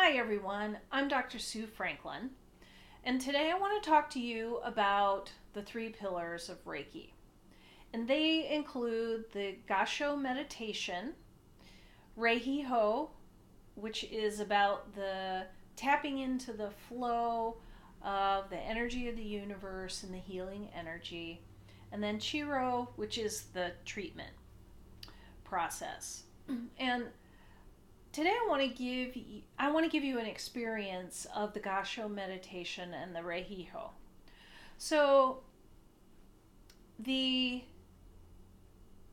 Hi everyone, I'm Dr. Sue Franklin, and today I want to talk to you about the three pillars of Reiki. And they include the Gassho meditation, Reiji-Ho, which is about the tapping into the flow of the energy of the universe and the healing energy, and then Chiryo, which is the treatment process. And today I want to give you an experience of the Gassho meditation and the Reiji-Ho. So the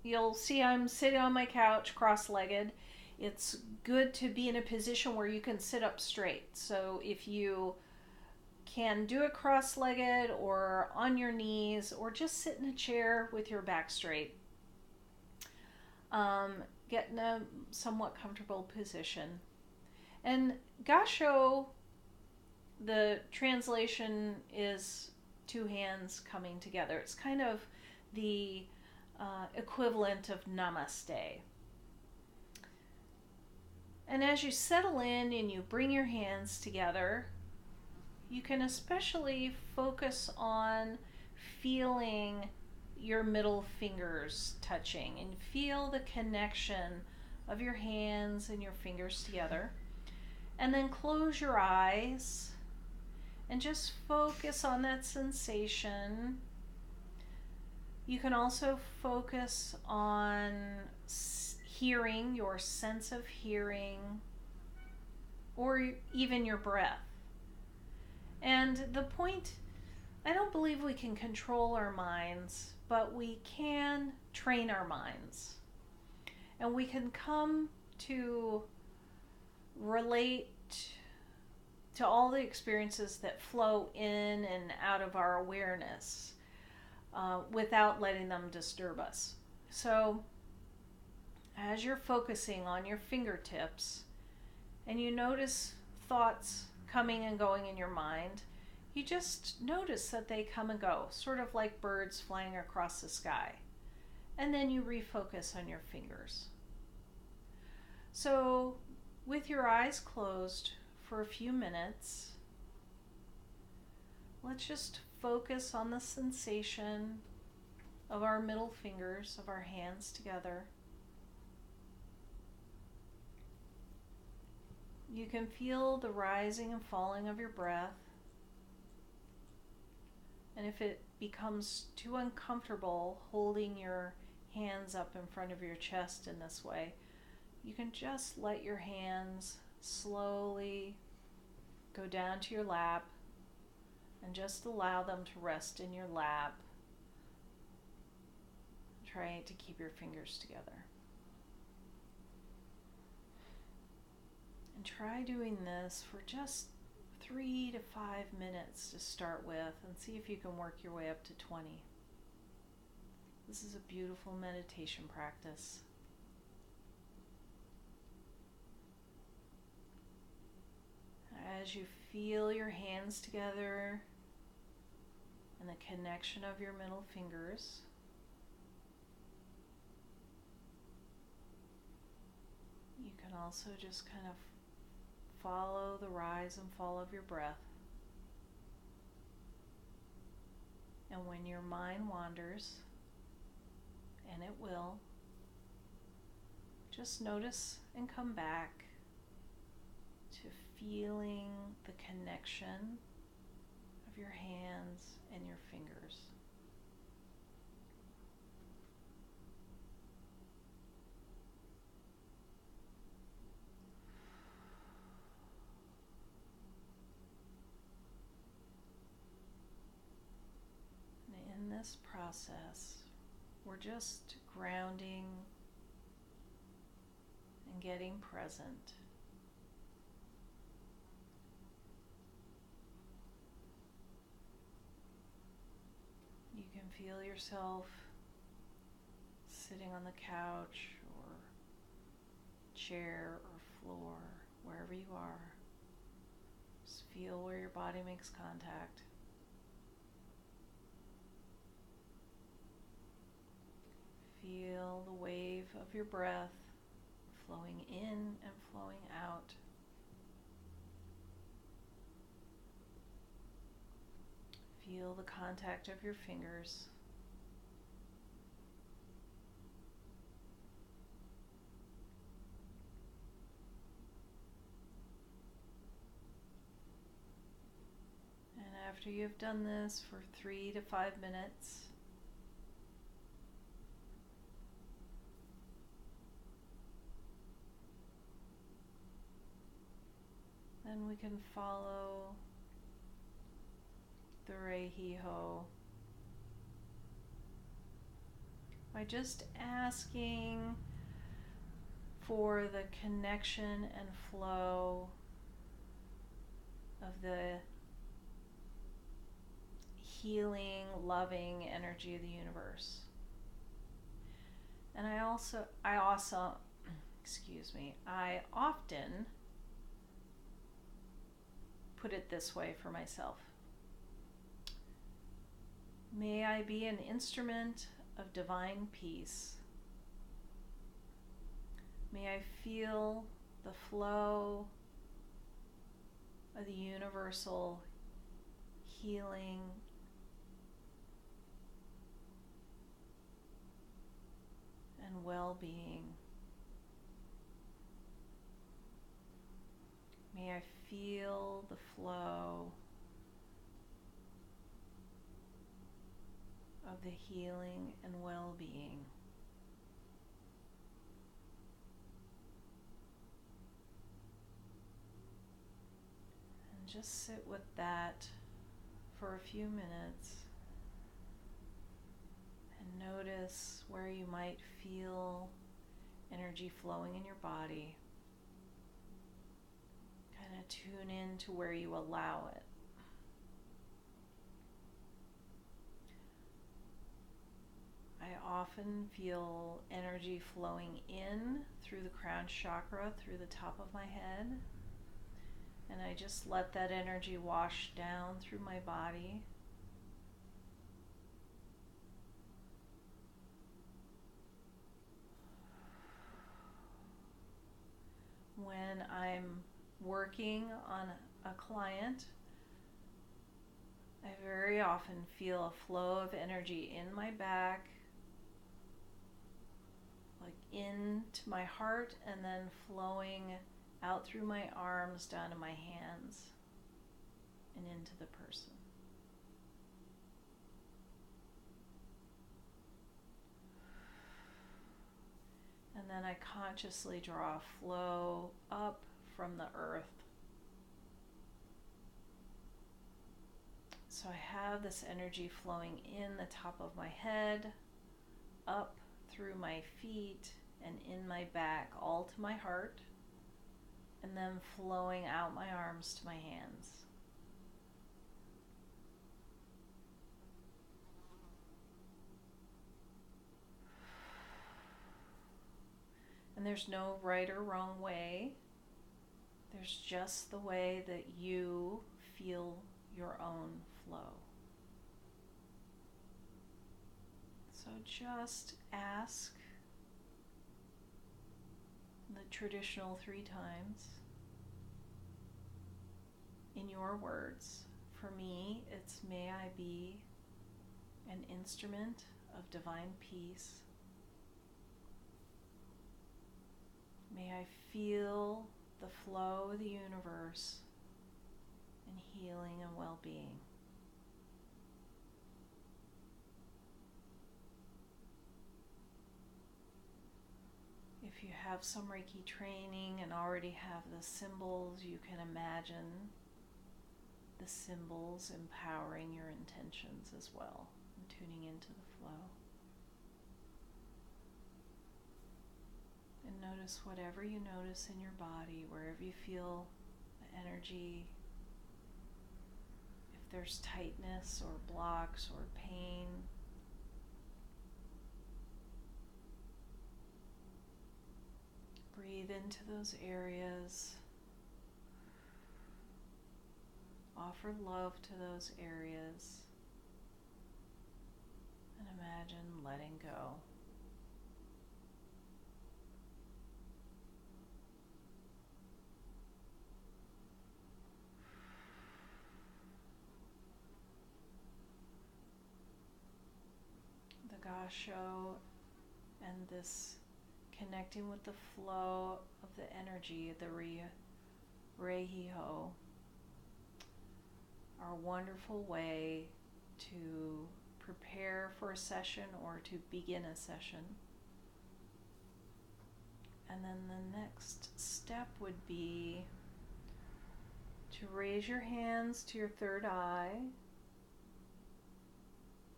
you'll see I'm sitting on my couch cross-legged. It's good to be in a position where you can sit up straight. So if you can do it cross-legged or on your knees or just sit in a chair with your back straight. Get in a somewhat comfortable position. And Gassho, the translation is two hands coming together. It's kind of the equivalent of namaste. And as you settle in and you bring your hands together, you can especially focus on feeling your middle fingers touching and feel the connection of your hands and your fingers together. And then close your eyes and just focus on that sensation. You can also focus on hearing, your sense of hearing, or even your breath. And the point, I don't believe we can control our minds, but we can train our minds. And we can come to relate to all the experiences that flow in and out of our awareness without letting them disturb us. So as you're focusing on your fingertips and you notice thoughts coming and going in your mind, you just notice that they come and go, sort of like birds flying across the sky. And then you refocus on your fingers. So, with your eyes closed for a few minutes, let's just focus on the sensation of our middle fingers, of our hands together. You can feel the rising and falling of your breath. And if it becomes too uncomfortable holding your hands up in front of your chest in this way, you can just let your hands slowly go down to your lap and just allow them to rest in your lap, trying to keep your fingers together. And try doing this for just 3 to 5 minutes to start with, and see if you can work your way up to 20. This is a beautiful meditation practice. As you feel your hands together and the connection of your middle fingers, you can also just kind of follow the rise and fall of your breath. And when your mind wanders, and it will, just notice and come back to feeling the connection of your hands and your fingers. In this process, we're just grounding and getting present. You can feel yourself sitting on the couch or chair or floor, wherever you are. Just feel where your body makes contact. Feel the wave of your breath flowing in and flowing out. the contact of your fingers. And after you've done this for 3 to 5 minutes, then we can follow the Reiji-Ho by just asking for the connection and flow of the healing, loving energy of the universe. And I often put it this way for myself. May I be an instrument of divine peace. May I feel the flow of the universal healing and well-being. May I feel the flow of the healing and well-being. And just sit with that for a few minutes and notice where you might feel energy flowing in your body. Kind of tune in to where you allow it. I often feel energy flowing in through the crown chakra, through the top of my head. And I just let that energy wash down through my body. When I'm working on a client, I very often feel a flow of energy in my back, like into my heart, and then flowing out through my arms, down to my hands, and into the person. And then I consciously draw a flow up from the earth. So I have this energy flowing in the top of my head, up through my feet, and in my back, all to my heart, and then flowing out my arms to my hands. And there's no right or wrong way. There's just the way that you feel your own flow. So just ask the traditional 3 times in your words. For me, it's may I be an instrument of divine peace. May I feel the flow of the universe in healing and well-being. If you have some Reiki training and already have the symbols, you can imagine the symbols empowering your intentions as well, and tuning into the flow. And notice whatever you notice in your body, wherever you feel the energy, if there's tightness or blocks or pain. Breathe into those areas. Offer love to those areas. And imagine letting go. Gassho and this connecting with the flow of the energy, the Reiji-Ho, are a wonderful way to prepare for a session or to begin a session. And then the next step would be to raise your hands to your third eye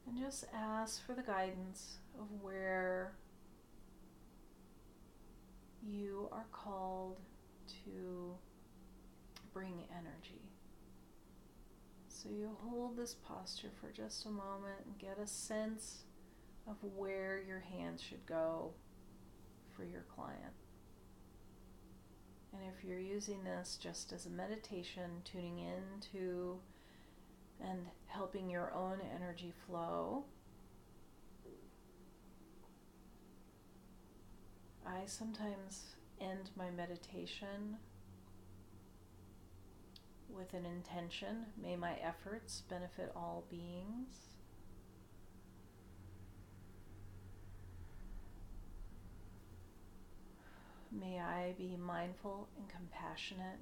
and just ask for the guidance of where you are called to bring energy. So you hold this posture for just a moment and get a sense of where your hands should go for your client. And if you're using this just as a meditation, tuning into and helping your own energy flow, I sometimes end my meditation with an intention. May my efforts benefit all beings. May I be mindful and compassionate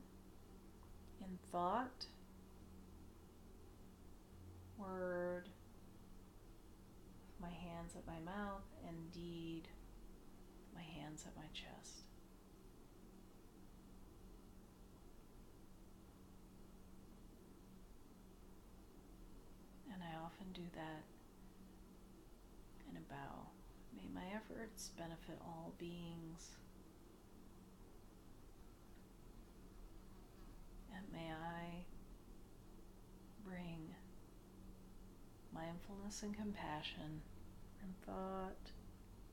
in thought, word, my hands at my mouth, and deed, my hands at my chest. And I often do that in a bow. May my efforts benefit all beings. And may I bring mindfulness and compassion in thought,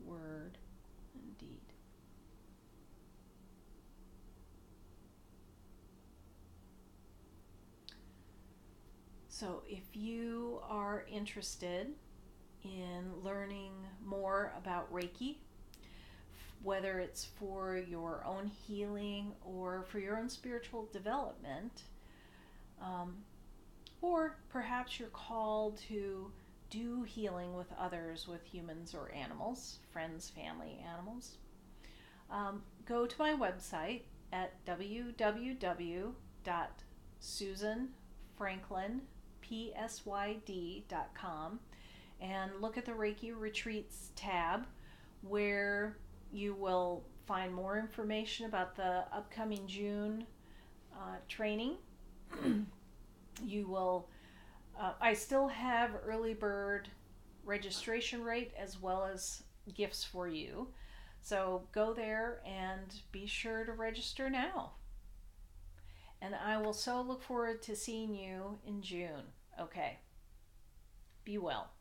word, and deed. So if you are interested in learning more about Reiki, whether it's for your own healing or for your own spiritual development, or perhaps you're called to do healing with others, with humans or animals, friends, family, animals, go to my website at www.susanfranklinpsyd.com and look at the Reiki Retreats tab, where you will find more information about the upcoming June training. You will, I still have early bird registration rate as well as gifts for you. So go there and be sure to register now. And I will so look forward to seeing you in June. Okay. Be well.